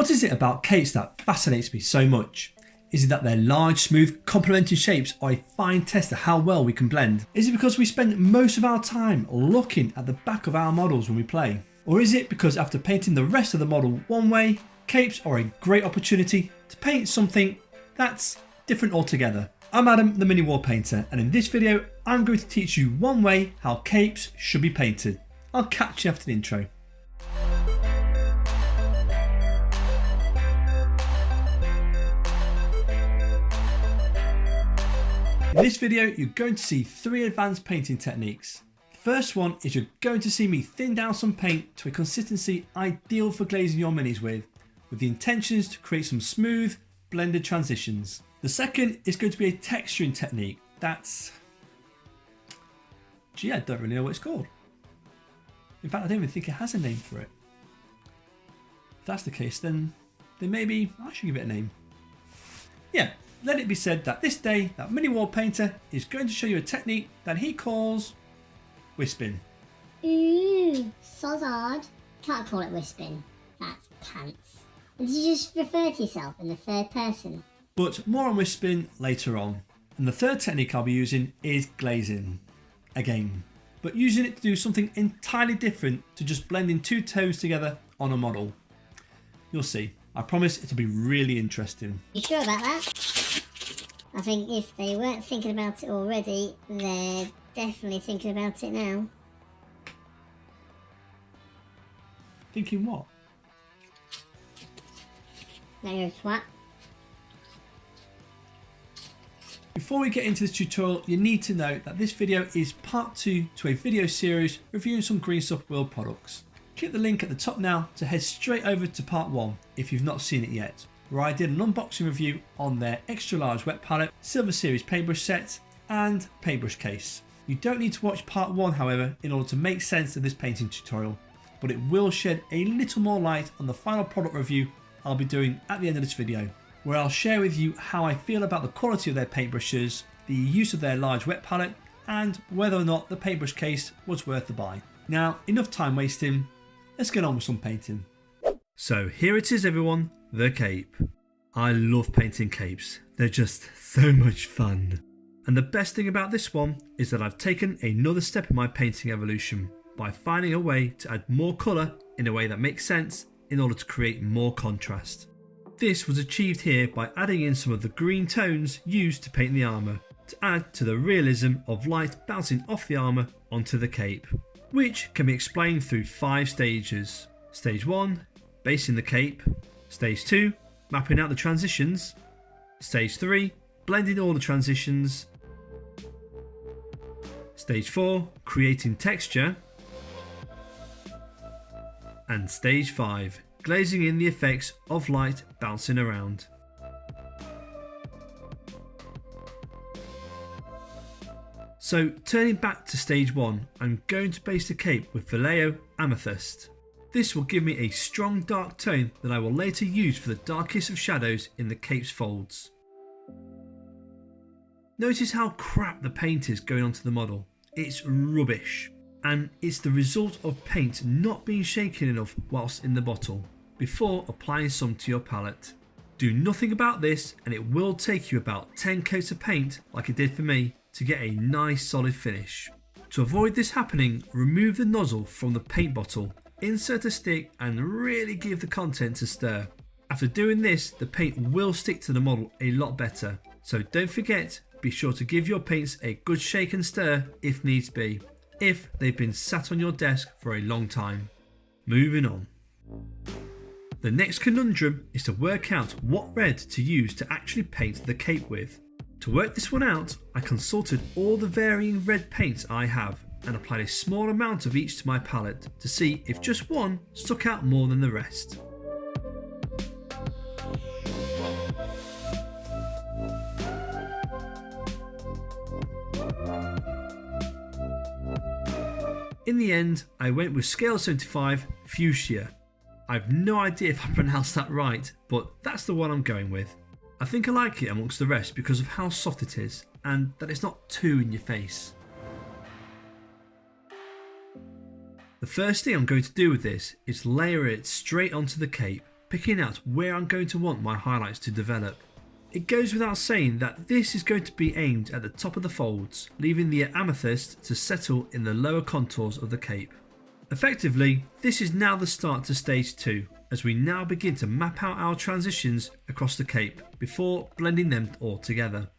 What is it about capes that fascinates me so much? Is it that their large, smooth, complementing shapes are a fine test of how well we can blend? Is it because we spend most of our time looking at the back of our models when we play? Or is it because after painting the rest of the model one way, capes are a great opportunity to paint something that's different altogether? I'm Adam, the Mini Wall Painter, and in this video I'm going to teach you one way how capes should be painted. I'll catch you after the intro. In this video you're going to see 3 advanced painting techniques. The first one is you're going to see me thin down some paint to a consistency ideal for glazing your minis with the intentions to create some smooth, blended transitions. The second is going to be a texturing technique that's... gee, I don't really know what it's called. In fact, I don't even think it has a name for it. If that's the case, then maybe I should give it a name. Yeah, let it be said that this day, that Mini Wall Painter is going to show you a technique that he calls wisping. Ooh, sozzard. Can't call it wisping. That's pants. And did you just refer to yourself in the third person? But more on wisping later on. And the third technique I'll be using is glazing. Again. But using it to do something entirely different to just blending 2 tones together on a model. You'll see. I promise it'll be really interesting. You sure about that? I think if they weren't thinking about it already, they're definitely thinking about it now. Thinking what? There you go, twat. Before we get into this tutorial, you need to know that this video is part 2 to a video series reviewing some Green Stuff World products. Click the link at the top now to head straight over to part 1 if you've not seen it yet, where I did an unboxing review on their extra large wet palette, Silver Series paintbrush set and paintbrush case. You don't need to watch part 1 however in order to make sense of this painting tutorial, but it will shed a little more light on the final product review I'll be doing at the end of this video, where I'll share with you how I feel about the quality of their paintbrushes, the use of their large wet palette, and whether or not the paintbrush case was worth the buy. Now, enough time wasting, let's get on with some painting. So here it is everyone, the cape. I love painting capes, they're just so much fun. And the best thing about this one is that I've taken another step in my painting evolution by finding a way to add more colour in a way that makes sense in order to create more contrast. This was achieved here by adding in some of the green tones used to paint the armour, to add to the realism of light bouncing off the armour onto the cape, which can be explained through 5 stages. Stage 1, basing the cape. Stage 2, mapping out the transitions. Stage 3, blending all the transitions. Stage 4, creating texture. And stage 5, glazing in the effects of light bouncing around. So turning back to stage 1, I'm going to base the cape with Vallejo Amethyst. This will give me a strong dark tone that I will later use for the darkest of shadows in the cape's folds. Notice how crap the paint is going onto the model. It's rubbish. And it's the result of paint not being shaken enough whilst in the bottle before applying some to your palette. Do nothing about this and it will take you about 10 coats of paint, like it did for me, to get a nice solid finish. To avoid this happening, remove the nozzle from the paint bottle, insert a stick and really give the contents a stir. After doing this, the paint will stick to the model a lot better. So don't forget, be sure to give your paints a good shake and stir if needs be, if they've been sat on your desk for a long time. Moving on. The next conundrum is to work out what red to use to actually paint the cape with. To work this one out, I consulted all the varying red paints I have and applied a small amount of each to my palette to see if just one stuck out more than the rest. In the end, I went with Scale 75 Fuchsia. I've no idea if I pronounced that right, but that's the one I'm going with. I think I like it amongst the rest because of how soft it is and that it's not too in your face. The first thing I'm going to do with this is layer it straight onto the cape picking out where I'm going to want my highlights to develop. It goes without saying that this is going to be aimed at the top of the folds, leaving the amethyst to settle in the lower contours of the cape. Effectively, this is now the start to stage 2, as we now begin to map out our transitions across the cape before blending them all together.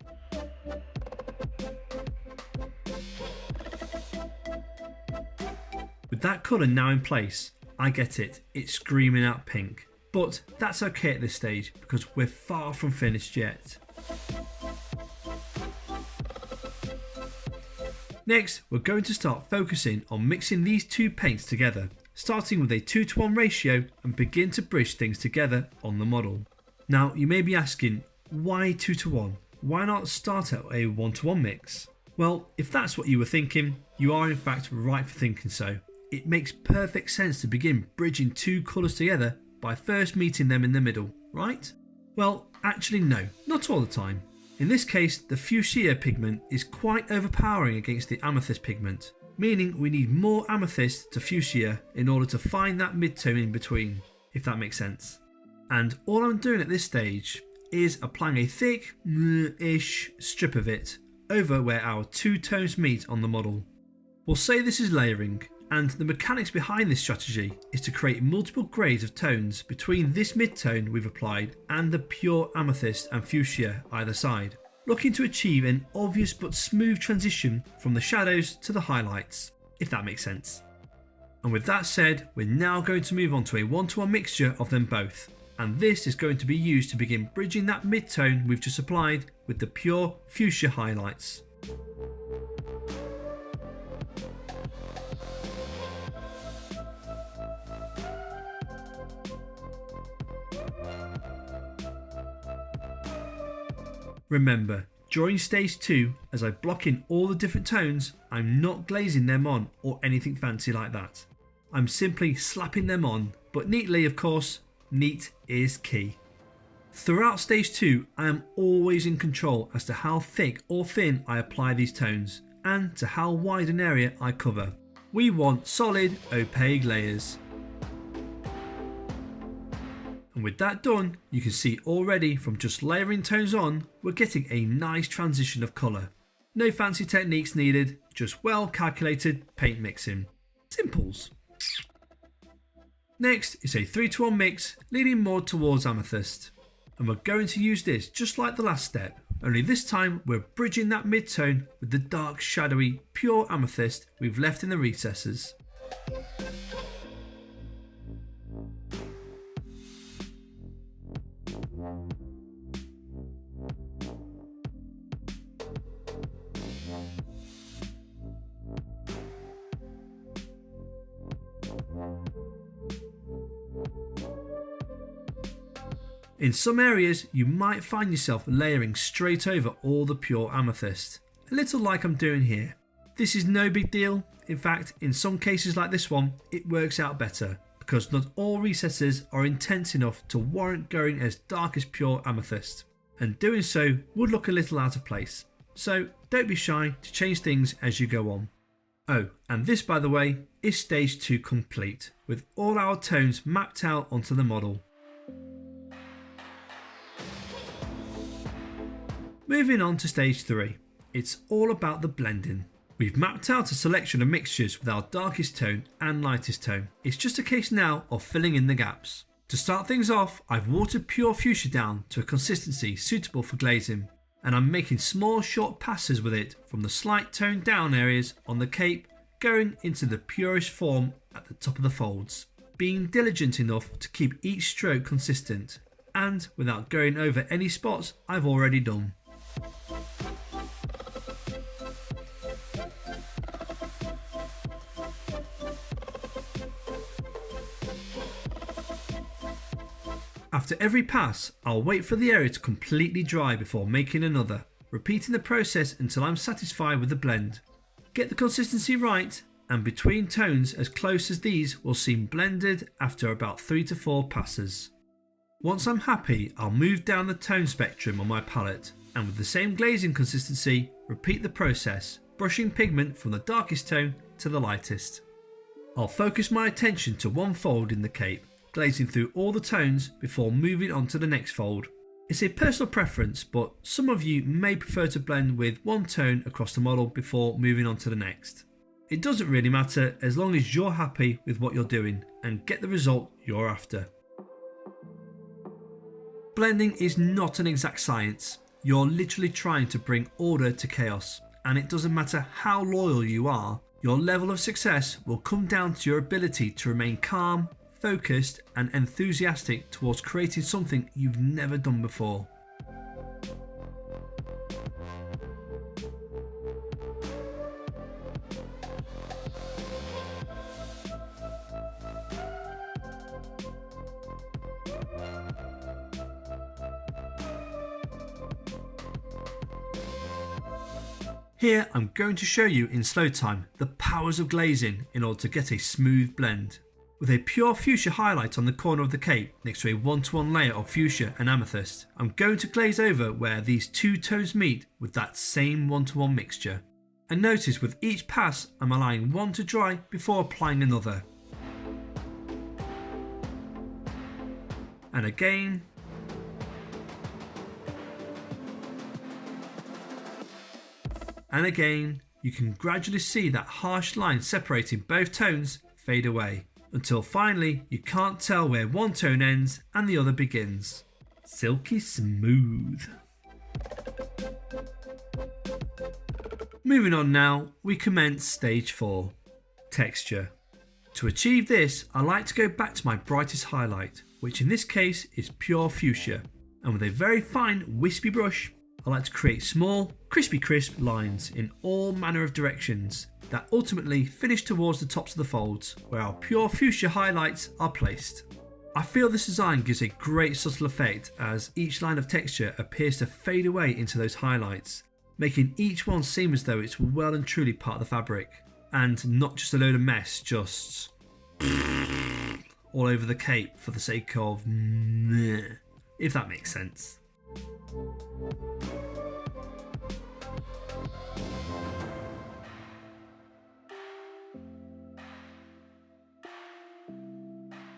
With that colour now in place, I get it, it's screaming out pink. But that's okay at this stage because we're far from finished yet. Next, we're going to start focusing on mixing these two paints together, starting with a 2:1 ratio and begin to bridge things together on the model. Now you may be asking, why 2:1? Why not start at a 1:1 mix? Well, if that's what you were thinking, you are in fact right for thinking so. It makes perfect sense to begin bridging two colours together by first meeting them in the middle, right? Well, actually no, not all the time. In this case, the fuchsia pigment is quite overpowering against the amethyst pigment, meaning we need more amethyst to fuchsia in order to find that mid-tone in between, if that makes sense. And all I'm doing at this stage is applying a thick-ish strip of it over where our two tones meet on the model. We'll say this is layering, and the mechanics behind this strategy is to create multiple grades of tones between this mid-tone we've applied and the pure amethyst and fuchsia either side, looking to achieve an obvious but smooth transition from the shadows to the highlights, if that makes sense. And with that said, we're now going to move on to a 1:1 mixture of them both, and this is going to be used to begin bridging that mid-tone we've just applied with the pure fuchsia highlights. Remember, during stage 2, as I block in all the different tones, I'm not glazing them on or anything fancy like that. I'm simply slapping them on, but neatly of course. Neat is key. Throughout stage 2, I am always in control as to how thick or thin I apply these tones and to how wide an area I cover. We want solid, opaque layers. And with that done, you can see already from just layering tones on, we're getting a nice transition of colour. No fancy techniques needed, just well calculated paint mixing. Simples. Next is a 3:1 mix, leaning more towards amethyst. And we're going to use this just like the last step, only this time we're bridging that mid-tone with the dark, shadowy, pure amethyst we've left in the recesses. In some areas, you might find yourself layering straight over all the pure amethyst, a little like I'm doing here. This is no big deal. In fact, in some cases like this one, it works out better because not all recesses are intense enough to warrant going as dark as pure amethyst, and doing so would look a little out of place. So don't be shy to change things as you go on. Oh, and this by the way is stage 2 complete, with all our tones mapped out onto the model. Moving on to stage 3, it's all about the blending. We've mapped out a selection of mixtures with our darkest tone and lightest tone. It's just a case now of filling in the gaps. To start things off, I've watered pure fuchsia down to a consistency suitable for glazing, and I'm making small short passes with it from the slight tone down areas on the cape going into the purest form at the top of the folds, being diligent enough to keep each stroke consistent and without going over any spots I've already done. After every pass, I'll wait for the area to completely dry before making another, repeating the process until I'm satisfied with the blend. Get the consistency right, and between tones as close as these will seem blended after about 3 to 4 passes. Once I'm happy, I'll move down the tone spectrum on my palette, and with the same glazing consistency, repeat the process, brushing pigment from the darkest tone to the lightest. I'll focus my attention to one fold in the cape, glazing through all the tones before moving on to the next fold. It's a personal preference, but some of you may prefer to blend with one tone across the model before moving on to the next. It doesn't really matter as long as you're happy with what you're doing and get the result you're after. Blending is not an exact science. You're literally trying to bring order to chaos, and it doesn't matter how loyal you are, your level of success will come down to your ability to remain calm, focused and enthusiastic towards creating something you've never done before. Here I'm going to show you in slow time the powers of glazing in order to get a smooth blend. With a pure fuchsia highlight on the corner of the cape next to a 1-to-1 layer of fuchsia and amethyst, I'm going to glaze over where these two tones meet with that same 1-to-1 mixture. And notice with each pass I'm allowing one to dry before applying another. And again. And again, you can gradually see that harsh line separating both tones fade away, until finally you can't tell where one tone ends and the other begins. Silky smooth. Moving on now, we commence stage 4, texture. To achieve this, I like to go back to my brightest highlight, which in this case is pure fuchsia, and with a very fine wispy brush, I like to create small, crispy crisp lines in all manner of directions that ultimately finish towards the tops of the folds where our pure fuchsia highlights are placed. I feel this design gives a great subtle effect as each line of texture appears to fade away into those highlights, making each one seem as though it's well and truly part of the fabric and not just a load of mess just all over the cape for the sake of meh, if that makes sense.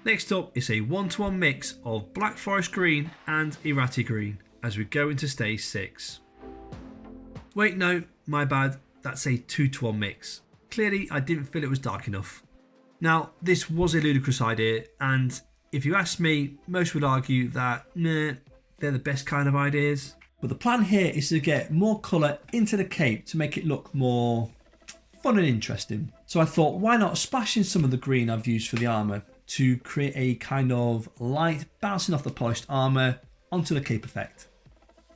Next up is a 1-to-1 mix of Black Forest Green and Errati Green as we go into stage 6. Wait, no, my bad, that's a 2-to-1 mix. Clearly I didn't feel it was dark enough. Now this was a ludicrous idea, and if you ask me, most would argue that nah, they're the best kind of ideas. But the plan here is to get more colour into the cape to make it look more fun and interesting. So I thought, why not splash in some of the green I've used for the armour to create a kind of light bouncing off the polished armour onto the cape effect.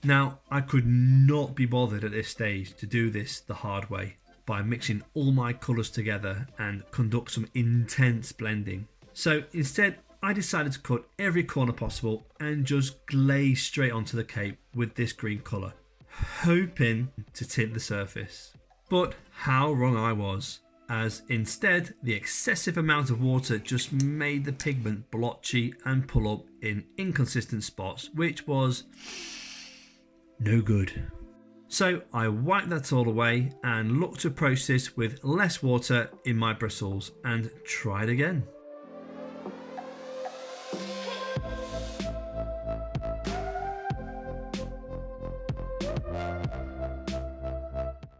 Now I could not be bothered at this stage to do this the hard way by mixing all my colours together and conduct some intense blending. So instead I decided to cut every corner possible and just glaze straight onto the cape with this green colour, hoping to tint the surface. But how wrong I was, as instead the excessive amount of water just made the pigment blotchy and pull up in inconsistent spots, which was no good. So I wiped that all away and looked to approach this with less water in my bristles and tried again.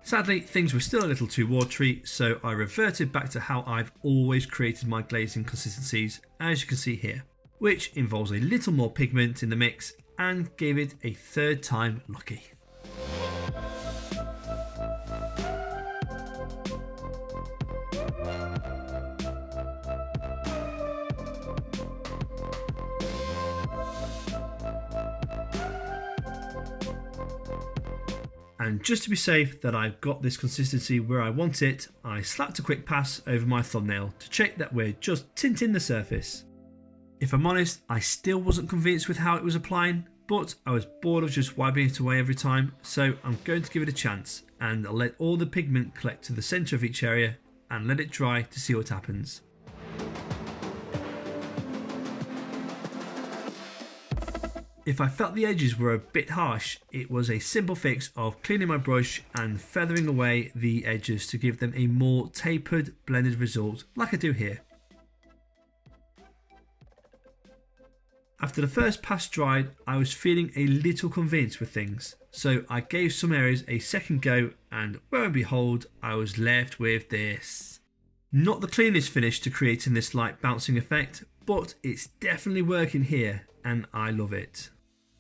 Sadly, things were still a little too watery, so I reverted back to how I've always created my glazing consistencies, as you can see here, which involves a little more pigment in the mix and gave it a third time lucky. And just to be safe that I've got this consistency where I want it, I slapped a quick pass over my thumbnail to check that we're just tinting the surface. If I'm honest, I still wasn't convinced with how it was applying, but I was bored of just wiping it away every time, so I'm going to give it a chance and I'll let all the pigment collect to the centre of each area and let it dry to see what happens. If I felt the edges were a bit harsh, it was a simple fix of cleaning my brush and feathering away the edges to give them a more tapered, blended result like I do here. After the first pass dried, I was feeling a little convinced with things, so I gave some areas a second go, and lo and behold, I was left with this. Not the cleanest finish to creating this light bouncing effect, but it's definitely working here, and I love it.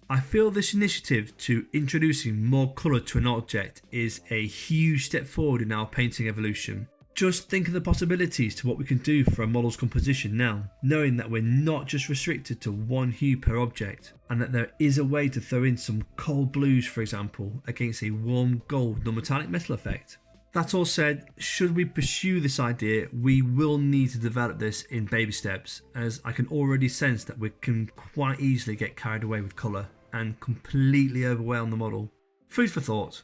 I feel this initiative to introducing more colour to an object is a huge step forward in our painting evolution. Just think of the possibilities to what we can do for a model's composition now, knowing that we're not just restricted to one hue per object, and that there is a way to throw in some cold blues, for example, against a warm gold non-metallic metal effect. That all said, should we pursue this idea, we will need to develop this in baby steps, as I can already sense that we can quite easily get carried away with colour and completely overwhelm the model. Food for thought.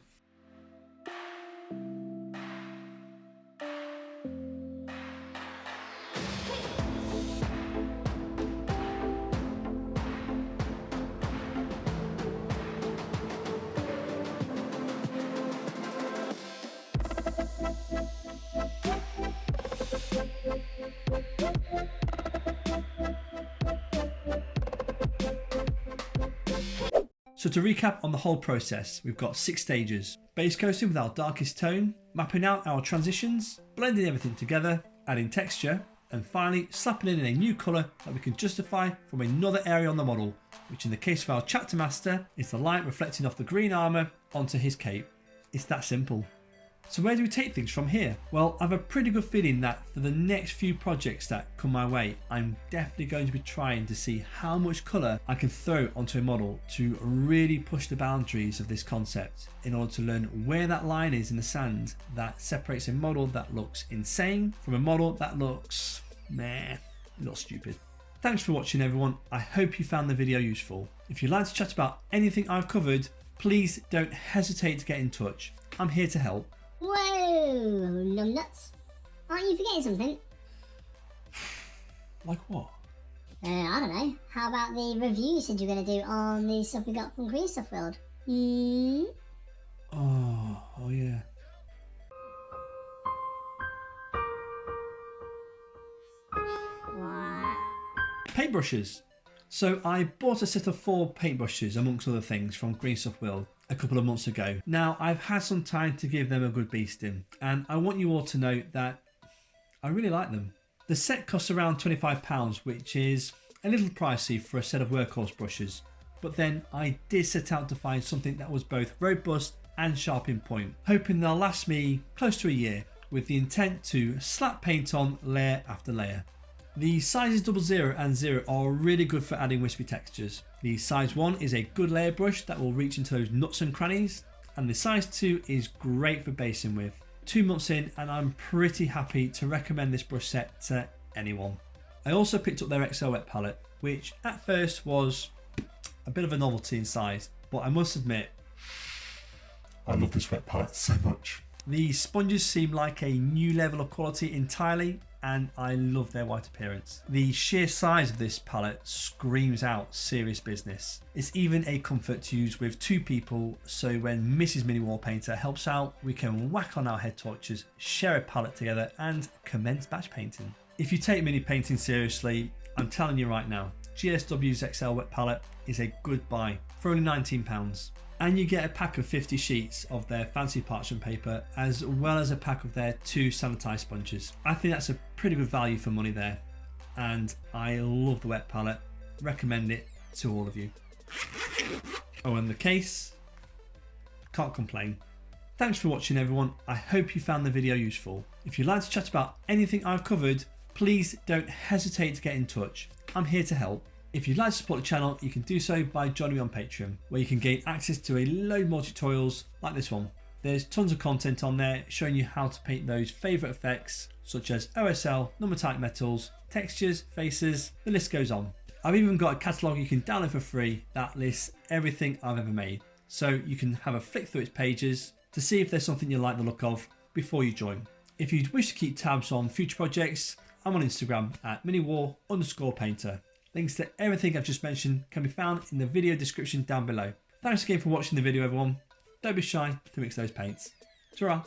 So to recap on the whole process, we've got 6 stages. Base coating with our darkest tone, mapping out our transitions, blending everything together, adding texture, and finally slapping in a new colour that we can justify from another area on the model, which in the case of our chapter master is the light reflecting off the green armour onto his cape. It's that simple. So where do we take things from here? Well, I have a pretty good feeling that for the next few projects that come my way, I'm definitely going to be trying to see how much colour I can throw onto a model to really push the boundaries of this concept in order to learn where that line is in the sand that separates a model that looks insane from a model that looks meh, not stupid. Thanks for watching everyone. I hope you found the video useful. If you'd like to chat about anything I've covered, please don't hesitate to get in touch. I'm here to help. Whoa, numbnuts. Aren't you forgetting something? Like what? I don't know. How about the review you said you were going to do on the stuff we got from Green Stuff World? Oh yeah. Paintbrushes. So I bought a set of 4 paintbrushes amongst other things from Green Stuff World a couple of months ago. Now I've had some time to give them a good beasting, and I want you all to know that I really like them. The set costs around £25, which is a little pricey for a set of workhorse brushes, but then I did set out to find something that was both robust and sharp in point, hoping they'll last me close to a year, with the intent to slap paint on layer after layer. The sizes 00 and 0 are really good for adding wispy textures. The size 1 is a good layer brush that will reach into those nooks and crannies, and the size 2 is great for basing with. 2 months in and I'm pretty happy to recommend this brush set to anyone. I also picked up their XL wet palette, which at first was a bit of a novelty in size, but I must admit, I love this wet palette so much. The sponges seem like a new level of quality entirely, and I love their white appearance. The sheer size of this palette screams out serious business. It's even a comfort to use with 2 people, so when Mrs. Mini Wall Painter helps out, we can whack on our head torches, share a palette together, and commence batch painting. If you take mini painting seriously, I'm telling you right now, GSW's XL wet palette is a good buy for only £19. And you get a pack of 50 sheets of their fancy parchment paper, as well as a pack of their 2 sanitised sponges. I think that's a pretty good value for money there, and I love the wet palette. Recommend it to all of you. Oh, and the case, can't complain. Thanks for watching everyone. I hope you found the video useful. If you'd like to chat about anything I've covered, please don't hesitate to get in touch. I'm here to help. If you'd like to support the channel, you can do so by joining me on Patreon, where you can gain access to a load more tutorials like this one. There's tons of content on there showing you how to paint those favourite effects such as OSL, non-metallic metals, textures, faces, the list goes on. I've even got a catalogue you can download for free that lists everything I've ever made, so you can have a flick through its pages to see if there's something you like the look of before you join. If you'd wish to keep tabs on future projects, I'm on Instagram at miniwar_painter. Links to everything I've just mentioned can be found in the video description down below. Thanks again for watching the video everyone. Don't be shy to mix those paints. Ta-ra!